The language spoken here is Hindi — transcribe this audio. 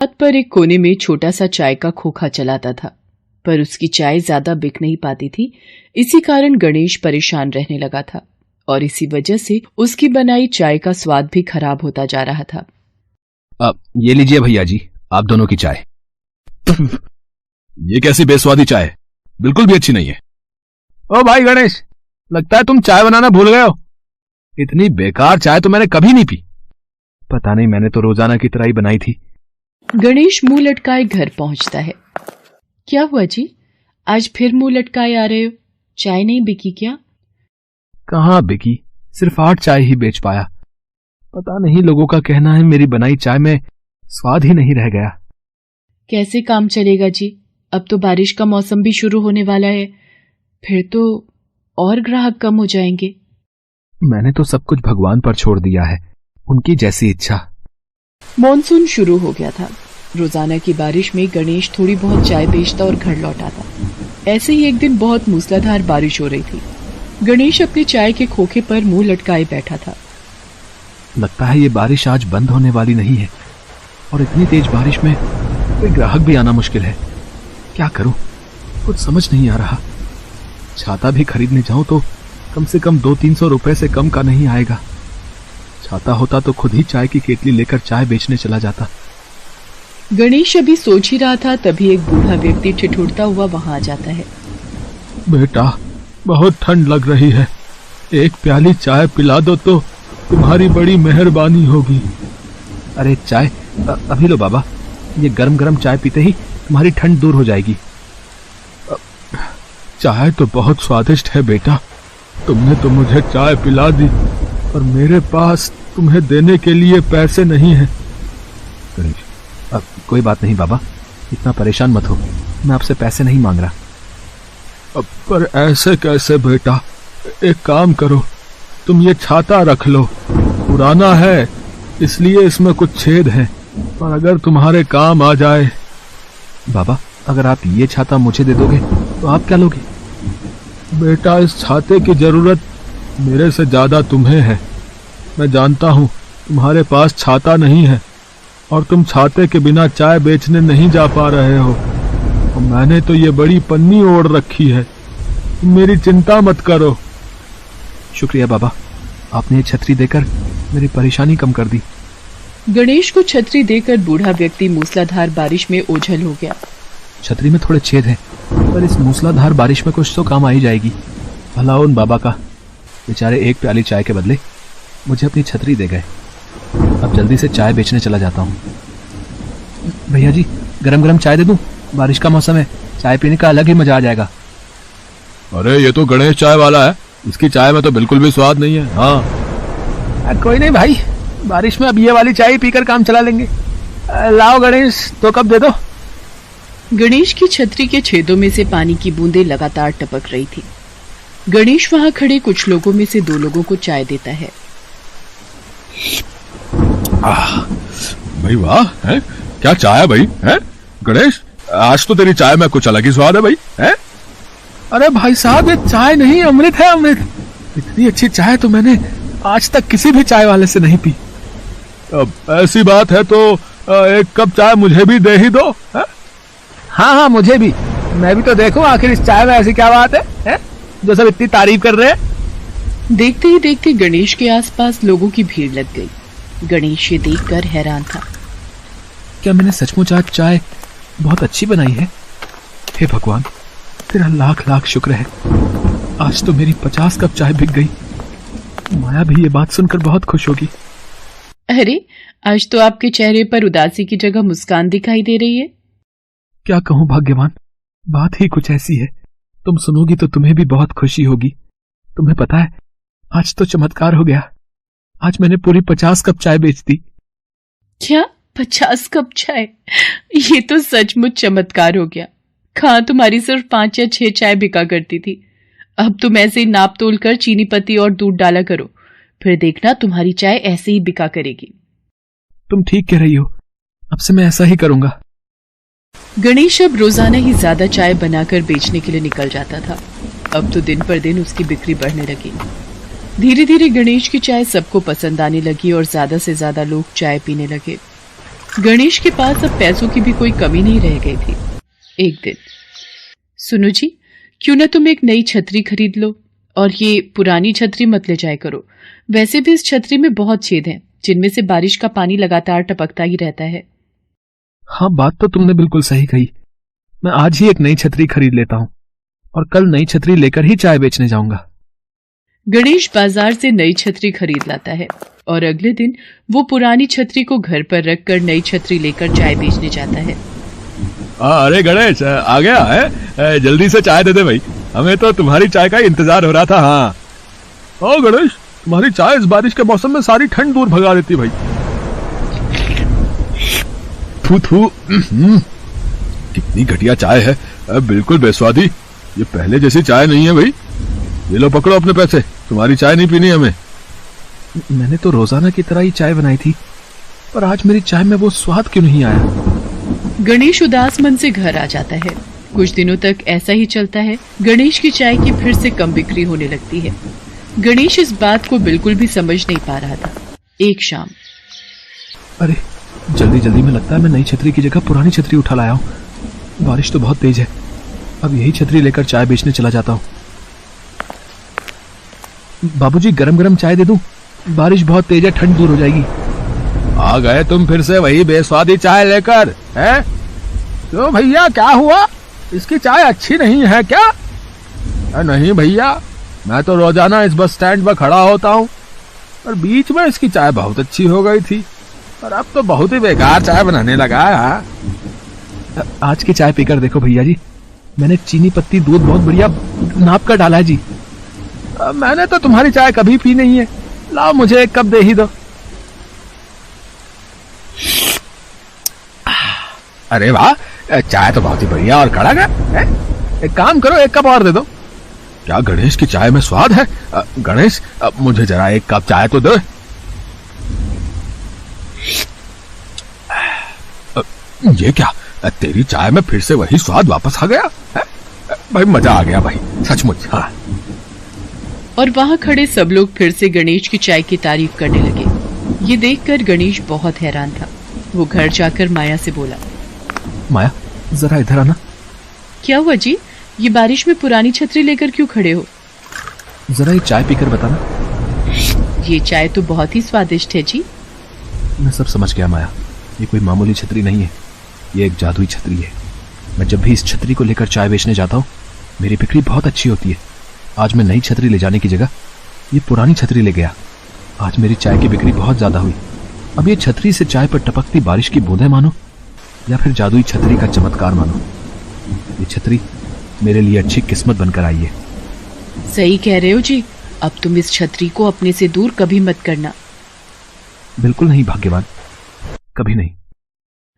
छत पर एक कोने में छोटा सा चाय का खोखा चलाता था, पर उसकी चाय ज्यादा बिक नहीं पाती थी। इसी कारण गणेश परेशान रहने लगा था और इसी वजह से उसकी बनाई चाय का स्वाद भी खराब होता जा रहा था। ये लीजिए भैया जी, आप दोनों की चाय। ये कैसी बेस्वादी चाय है, बिल्कुल भी अच्छी नहीं है। ओ भाई गणेश, लगता है तुम चाय बनाना भूल गए हो। इतनी बेकार चाय तो मैंने कभी नहीं पी। पता नहीं, मैंने तो रोजाना की तरह ही बनाई थी। गणेश मुंह लटकाए घर पहुंचता है। क्या हुआ जी, आज फिर मुंह लटकाए आ रहे हो? चाय नहीं बिकी क्या? कहाँ बिकी, सिर्फ 8 चाय ही बेच पाया। पता नहीं, लोगों का कहना है मेरी बनाई चाय में स्वाद ही नहीं रह गया। कैसे काम चलेगा जी, अब तो बारिश का मौसम भी शुरू होने वाला है, फिर तो और ग्राहक कम हो जाएंगे। मैंने तो सब कुछ भगवान पर छोड़ दिया है, उनकी जैसी इच्छा। मॉनसून शुरू हो गया था। रोजाना की बारिश में गणेश थोड़ी बहुत चाय बेचता और घर लौट आता। ऐसे ही एक दिन बहुत मूसलाधार बारिश हो रही थी। गणेश अपनी चाय के खोखे पर मुंह लटकाए बैठा था। लगता है ये बारिश आज बंद होने वाली नहीं है, और इतनी तेज बारिश में कोई ग्राहक भी आना मुश्किल है। क्या करूं, कुछ समझ नहीं आ रहा। छाता भी खरीदने जाऊं तो कम से कम 200-300 रुपए से कम का नहीं आएगा। छाता होता तो खुद ही चाय की केतली लेकर चाय बेचने चला जाता। गणेश अभी सोच ही रहा था, तभी एक बूढ़ा व्यक्ति ठिठुरता हुआ वहां आ जाता है। बेटा, बहुत ठंड लग रही है, एक प्याली चाय पिला दो तो तुम्हारी बड़ी मेहरबानी होगी। अरे चाय अभी लो बाबा, ये गरम गरम चाय पीते ही तुम्हारी ठंड दूर हो जाएगी। चाय तो बहुत स्वादिष्ट है बेटा, तुमने तो मुझे चाय पिला दी, और मेरे पास तुम्हें देने के लिए पैसे नहीं हैं। कोई बात नहीं बाबा, इतना परेशान मत हो, मैं आपसे पैसे नहीं मांग रहा। पर ऐसे कैसे बेटा, एक काम करो, तुम ये छाता रख लो, पुराना है इसलिए इसमें कुछ छेद है, पर अगर तुम्हारे काम आ जाए। बाबा, अगर आप ये छाता मुझे दे दोगे तो आप क्या लोगे? बेटा, इस छाते की जरूरत मेरे से ज्यादा तुम्हें है। मैं जानता हूँ तुम्हारे पास छाता नहीं है और तुम छाते के बिना चाय बेचने नहीं जा पा रहे हो, और मैंने तो ये बड़ी पन्नी ओढ़ रखी है, तुम मेरी चिंता मत करो। शुक्रिया बाबा, आपने ये छतरी देकर मेरी परेशानी कम कर दी। गणेश को छतरी देकर बूढ़ा व्यक्ति मूसलाधार बारिश में ओझल हो गया। छतरी में थोड़े छेद हैं, पर इस मूसलाधार बारिश में कुछ तो काम आ ही जाएगी। भला उन बाबा का, बेचारे एक प्याली चाय के बदले मुझे अपनी छतरी दे गए। अब जल्दी से चाय बेचने चला जाता हूँ। भैया जी, गरम गरम चाय दे दूं? बारिश का मौसम है, चाय पीने का अलग ही मजा आ जाएगा। अरे ये तो गणेश चाय वाला है, इसकी चाय में तो बिल्कुल भी स्वाद नहीं है। हाँ कोई नहीं भाई, बारिश में अब ये वाली चाय पीकर काम चला लेंगे। लाओ गणेश, 2 कप दे दो। गणेश की छतरी के छेदों में से पानी की बूंदें लगातार टपक रही थी। गणेश वहां खड़े कुछ लोगों में से 2 लोगों को चाय देता है। भाई वाह, है क्या चाय है भाई, है गणेश, आज तो तेरी चाय में कुछ अलग ही स्वाद है भाई, है? अरे भाई साहब, ये चाय नहीं, अमृत है, अमृत। इतनी अच्छी चाय तो मैंने आज तक किसी भी चाय वाले से नहीं पी। अब ऐसी बात है तो 1 कप चाय मुझे भी दे ही दो। है? हाँ, मुझे भी, मैं भी तो देखूं आखिर इस चाय में ऐसी क्या बात है जो सब इतनी तारीफ कर रहे हैं। देखते ही देखते गणेश के आसपास लोगों की भीड़ लग गई। गणेश ये देखकर हैरान था। क्या मैंने सचमुच आज चाय बहुत अच्छी बनाई है? हे भगवान, तेरा लाख लाख शुक्र है, आज तो मेरी 50 कप चाय बिक गई। माया भी ये बात सुनकर बहुत खुश होगी। अरे, आज तो आपके चेहरे पर उदासी की जगह मुस्कान दिखाई दे रही है। क्या कहूँ भाग्यवान, बात ही कुछ ऐसी है, तुम सुनोगी तो तुम्हें भी बहुत खुशी होगी। तुम्हें पता है, आज तो चमत्कार हो गया, आज मैंने पूरी 50 कप चाय बेच दी। क्या 50 कप चाय? ये तो सचमुच चमत्कार हो गया। कहाँ तुम्हारी सिर्फ 5 या 6 चाय बिका करती थी। अब तुम ऐसे ही नाप तोल कर चीनी पत्ती और दूध डाला करो, फिर देखना तुम्हारी चाय ऐसे ही बिका करेगी। तुम ठीक कह रही हो, अब से मैं ऐसा ही करूंगा। गणेश अब रोजाना ही ज्यादा चाय बनाकर बेचने के लिए निकल जाता था। अब तो दिन पर दिन उसकी बिक्री बढ़ने लगी। धीरे धीरे गणेश की चाय सबको पसंद आने लगी और ज्यादा से ज्यादा लोग चाय पीने लगे। गणेश के पास अब पैसों की भी कोई कमी नहीं रह गई थी। एक दिन, सुनो जी, क्यों ना तुम एक नई छतरी खरीद लो और ये पुरानी छतरी मत ले जाया करो। वैसे भी इस छतरी में बहुत छेद हैं, जिनमें से बारिश का पानी लगातार टपकता ही रहता है। हाँ, बात तो तुमने बिल्कुल सही कही। मैं आज ही एक नई छतरी खरीद लेता हूँ और कल नई छतरी लेकर ही चाय बेचने जाऊंगा। गणेश बाजार से नई छतरी खरीद लाता है और अगले दिन वो पुरानी छतरी को घर पर रखकर नई छतरी लेकर चाय बेचने जाता है। अरे गणेश, आ गया है? जल्दी से चाय दे दे भाई, हमें तो तुम्हारी चाय का इंतजार हो रहा था। हाँ, ओ गणेश, तुम्हारी चाय इस बारिश के मौसम में सारी ठंड दूर भगा देती भाई। थू थू, कितनी घटिया चाय है, बिल्कुल बेस्वादी। ये पहले जैसी चाय नहीं है भाई। ये लो, पकड़ो अपने पैसे, तुम्हारी चाय नहीं पीनी हमें। मैंने तो रोजाना की तरह ही चाय बनाई थी, पर आज मेरी चाय में वो स्वाद क्यों नहीं आया? गणेश उदास मन से घर आ जाता है। कुछ दिनों तक ऐसा ही चलता है। गणेश की चाय की फिर से कम बिक्री होने लगती है। गणेश इस बात को बिल्कुल भी समझ नहीं पा रहा था। एक शाम, अरे जल्दी जल्दी में लगता है मैं नई छतरी की जगह पुरानी छतरी उठा लाया हूँ। बारिश तो बहुत तेज है, अब यही छतरी लेकर चाय बेचने चला जाता हूँ। बाबूजी, गरम गरम चाय दे दूं? बारिश बहुत तेज है, ठंड दूर हो जाएगी। आ गए तुम फिर से वही बेस्वादी चाय लेकर, हैं? क्यों भैया, क्या हुआ? इसकी चाय अच्छी नहीं है क्या? नहीं भैया, मैं तो रोजाना इस बस स्टैंड पर खड़ा होता हूँ, और बीच में इसकी चाय बहुत अच्छी हो गई थी, और अब तो बहुत ही बेकार चाय बनाने लगा है। आज की चाय पीकर देखो भैया जी, मैंने चीनी पत्ती दूध बहुत बढ़िया नाप कर डाला है जी। मैंने तो तुम्हारी चाय कभी पी नहीं है, लाओ मुझे एक कप दे ही दो। अरे वाह, चाय तो बहुत ही बढ़िया और कड़क है। एक काम करो, एक कप और दे दो। क्या गणेश की चाय में स्वाद है? गणेश, मुझे जरा एक कप चाय तो दो। ये क्या, तेरी चाय में फिर से वही स्वाद वापस आ गया है? भाई मजा आ गया भाई, सचमुच। हाँ। और वहां खड़े सब लोग फिर से गणेश की चाय की तारीफ करने लगे। ये देखकर गणेश बहुत हैरान था। वो घर जाकर माया से बोला, माया, जरा इधर आना। क्या हुआ जी? ये बारिश में पुरानी छतरी लेकर क्यों खड़े हो? जरा ये चाय पीकर बताना। ये चाय तो बहुत ही स्वादिष्ट है जी। मैं सब समझ गया माया, ये कोई मामूली छतरी नहीं है, ये एक जादुई छतरी है। मैं जब भी इस छतरी को लेकर चाय बेचने जाता हूँ, मेरी बिक्री बहुत अच्छी होती है। आज मैं नई छतरी ले जाने की जगह ये पुरानी छतरी ले गया। आज मेरी चाय की बिक्री बहुत ज्यादा हुई। अब ये छतरी से चाय पर टपकती बारिश की बूंदें मानो या फिर जादुई छतरी का चमत्कार मानो, ये छतरी मेरे लिए अच्छी किस्मत बनकर आई है। सही कह रहे हो जी। अब तुम इस छतरी को अपने से दूर कभी मत करना। बिल्कुल नहीं भाग्यवान, कभी नहीं।